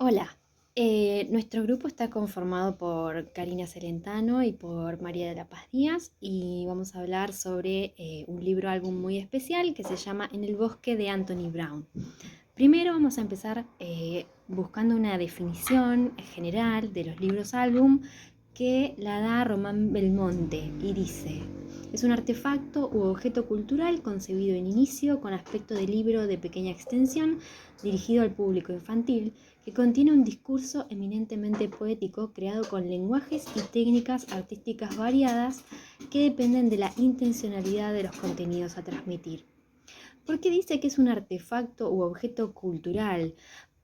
Hola, nuestro grupo está conformado por Karina Celentano y por María de la Paz Díaz y vamos a hablar sobre un libro álbum muy especial que se llama En el bosque de Anthony Brown. Primero vamos a empezar buscando una definición general de los libros álbum que la da Román Belmonte y dice: es un artefacto u objeto cultural concebido en inicio con aspecto de libro de pequeña extensión dirigido al público infantil que contiene un discurso eminentemente poético creado con lenguajes y técnicas artísticas variadas que dependen de la intencionalidad de los contenidos a transmitir. ¿Por qué dice que es un artefacto u objeto cultural?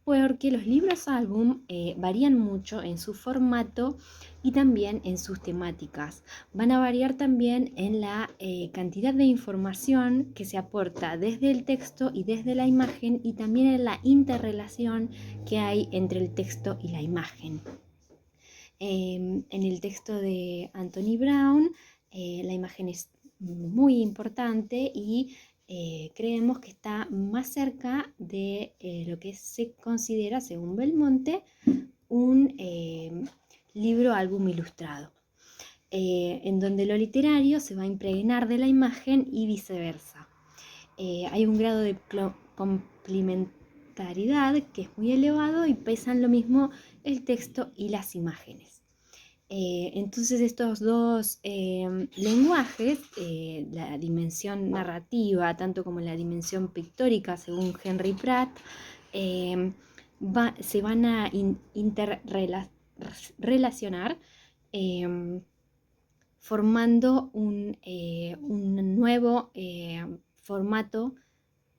Porque los libros álbum varían mucho en su formato y también en sus temáticas. Van a variar también en la cantidad de información que se aporta desde el texto y desde la imagen, y también en la interrelación que hay entre el texto y la imagen. En el texto de Anthony Brown, la imagen es muy importante y creemos que está más cerca de lo que se considera, según Belmonte, un libro álbum ilustrado, en donde lo literario se va a impregnar de la imagen y viceversa. Hay un grado de complementariedad que es muy elevado y pesan lo mismo el texto y las imágenes. Entonces estos dos lenguajes, la dimensión narrativa, tanto como la dimensión pictórica, según Henry Pratt, eh, se van a interrelacionar formando un nuevo formato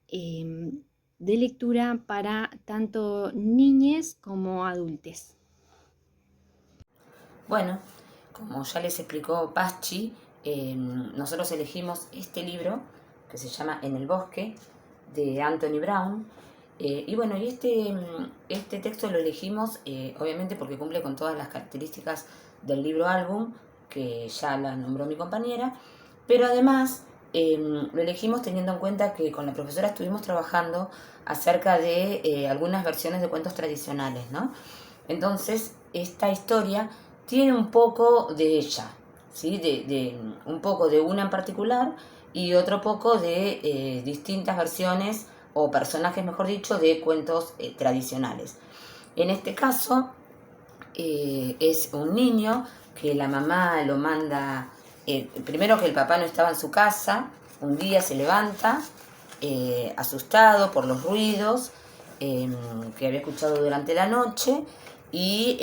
eh, de lectura para tanto niñes como adultos. Bueno, como ya les explicó Paschi, nosotros elegimos este libro que se llama En el bosque de Anthony Brown. Y bueno, este texto lo elegimos obviamente porque cumple con todas las características del libro álbum, que ya la nombró mi compañera, pero además lo elegimos teniendo en cuenta que con la profesora estuvimos trabajando acerca de algunas versiones de cuentos tradicionales, ¿no? Entonces, esta historia tiene un poco de ella, ¿sí? Un poco de una en particular y otro poco de distintas versiones o personajes, mejor dicho, de cuentos tradicionales. En este caso, es un niño que la mamá lo manda, primero que el papá no estaba en su casa, un día se levanta asustado por los ruidos que había escuchado durante la noche y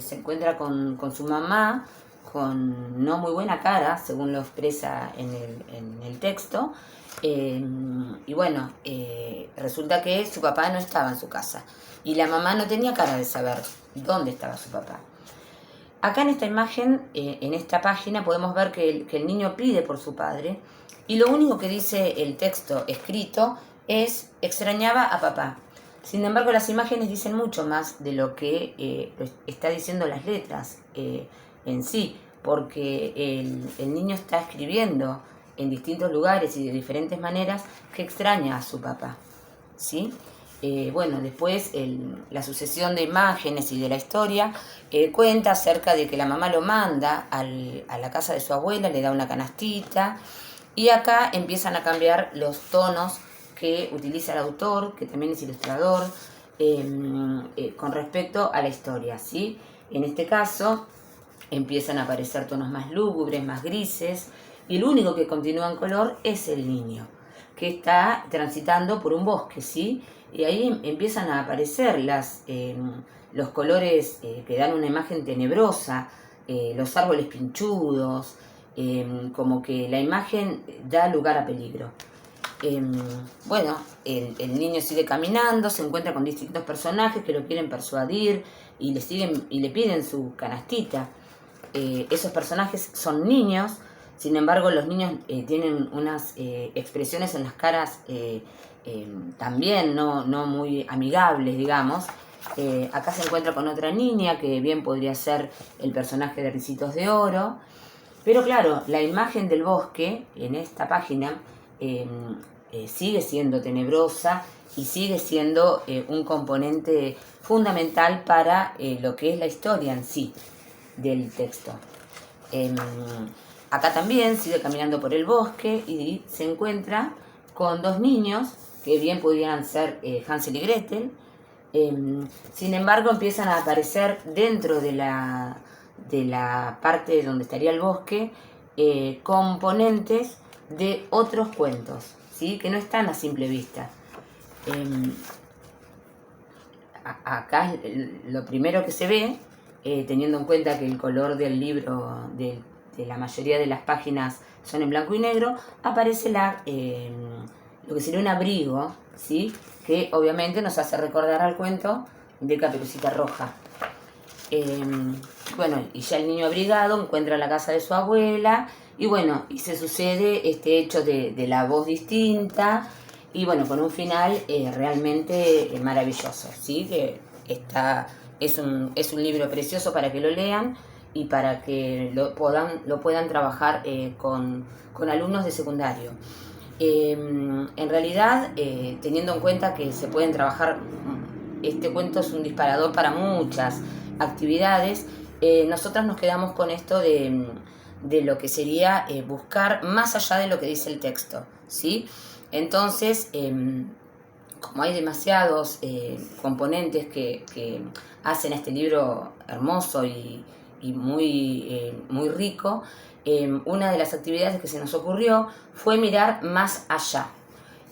se encuentra con su mamá con no muy buena cara, según lo expresa en el texto. Y bueno, resulta que su papá no estaba en su casa y la mamá no tenía cara de saber dónde estaba su papá. Acá en esta imagen, en esta página, podemos ver que el niño pide por su padre y lo único que dice el texto escrito es: extrañaba a papá. Sin embargo, las imágenes dicen mucho más de lo que está diciendo las letras en sí, porque el niño está escribiendo en distintos lugares y de diferentes maneras que extraña a su papá, ¿sí? Bueno, después la sucesión de imágenes y de la historia cuenta acerca de que la mamá lo manda a la casa de su abuela, le da una canastita y acá empiezan a cambiar los tonos que utiliza el autor, que también es ilustrador, con respecto a la historia, ¿sí? En este caso empiezan a aparecer tonos más lúgubres, más grises, y el único que continúa en color es el niño, que está transitando por un bosque, ¿sí? Y ahí empiezan a aparecer los colores que dan una imagen tenebrosa, los árboles pinchudos, como que la imagen da lugar a peligro. Bueno, el niño sigue caminando, se encuentra con distintos personajes que lo quieren persuadir y le piden su canastita. Esos personajes son niños, sin embargo los niños tienen unas expresiones en las caras también no muy amigables, digamos. Acá se encuentra con otra niña que bien podría ser el personaje de Ricitos de Oro, pero claro, la imagen del bosque en esta página sigue siendo tenebrosa y sigue siendo un componente fundamental para lo que es la historia en sí del texto. Acá también sigue caminando por el bosque y se encuentra con dos niños que bien pudieran ser Hansel y Gretel. Sin embargo, empiezan a aparecer dentro de la parte donde estaría el bosque componentes de otros cuentos, ¿sí? Que no están a simple vista. Acá lo primero que se ve, teniendo en cuenta que el color del libro, de la mayoría de las páginas son en blanco y negro, aparece lo que sería un abrigo, ¿sí? Que obviamente nos hace recordar al cuento de Caperucita Roja. Bueno, y ya el niño abrigado encuentra la casa de su abuela, y bueno, y se sucede este hecho de la voz distinta, y bueno, con un final realmente maravilloso, ¿sí? Que es un libro precioso para que lo lean y para que lo puedan trabajar con alumnos de secundario. En realidad, teniendo en cuenta que se pueden trabajar, este cuento es un disparador para muchas actividades, nosotras nos quedamos con esto de lo que sería buscar más allá de lo que dice el texto, ¿sí? Entonces, como hay demasiados componentes que hacen este libro hermoso y muy rico, una de las actividades que se nos ocurrió fue mirar más allá.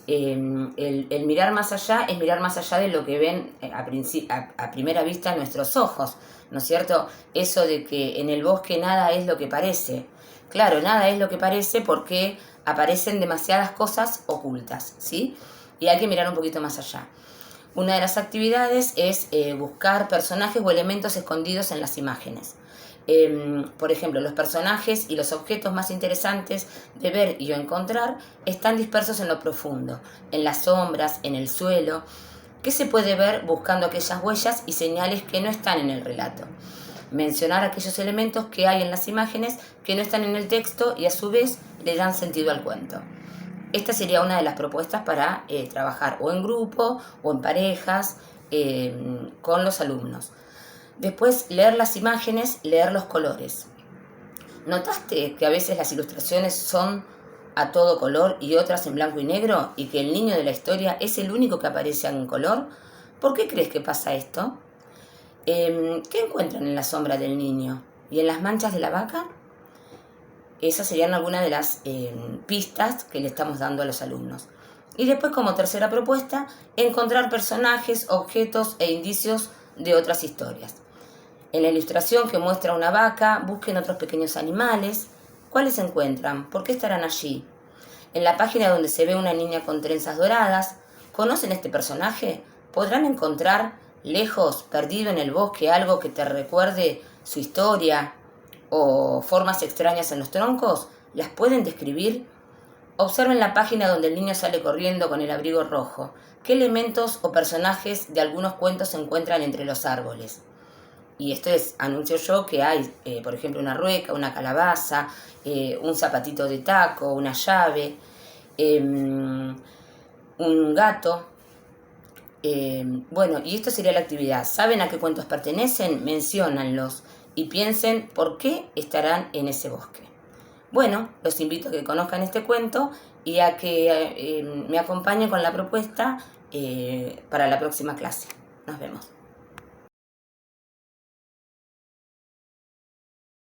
El mirar más allá es mirar más allá de lo que ven a primera vista nuestros ojos, ¿no es cierto? Eso de que en el bosque nada es lo que parece. Claro, nada es lo que parece porque aparecen demasiadas cosas ocultas, ¿sí? Y hay que mirar un poquito más allá. Una de las actividades es buscar personajes o elementos escondidos en las imágenes. Por ejemplo, los personajes y los objetos más interesantes de ver y o encontrar están dispersos en lo profundo, en las sombras, en el suelo. ¿Qué se puede ver buscando aquellas huellas y señales que no están en el relato? Mencionar aquellos elementos que hay en las imágenes que no están en el texto y a su vez le dan sentido al cuento. Esta sería una de las propuestas para trabajar o en grupo o en parejas con los alumnos. Después, leer las imágenes, leer los colores. ¿Notaste que a veces las ilustraciones son a todo color y otras en blanco y negro y que el niño de la historia es el único que aparece en color? ¿Por qué crees que pasa esto? ¿Qué encuentran en la sombra del niño? ¿Y en las manchas de la vaca? Esas serían algunas de las pistas que le estamos dando a los alumnos. Y después, como tercera propuesta, encontrar personajes, objetos e indicios de otras historias. En la ilustración que muestra una vaca, busquen otros pequeños animales. ¿Cuáles se encuentran? ¿Por qué estarán allí? En la página donde se ve una niña con trenzas doradas, ¿conocen este personaje? ¿Podrán encontrar, lejos, perdido en el bosque, algo que te recuerde su historia o formas extrañas en los troncos? ¿Las pueden describir? Observen la página donde el niño sale corriendo con el abrigo rojo. ¿Qué elementos o personajes de algunos cuentos se encuentran entre los árboles? Y esto anuncio yo que hay, por ejemplo, una rueca, una calabaza, un zapatito de taco, una llave, un gato. Bueno, y esto sería la actividad. ¿Saben a qué cuentos pertenecen? Menciónanlos y piensen por qué estarán en ese bosque. Bueno, los invito a que conozcan este cuento y a que me acompañen con la propuesta para la próxima clase. Nos vemos.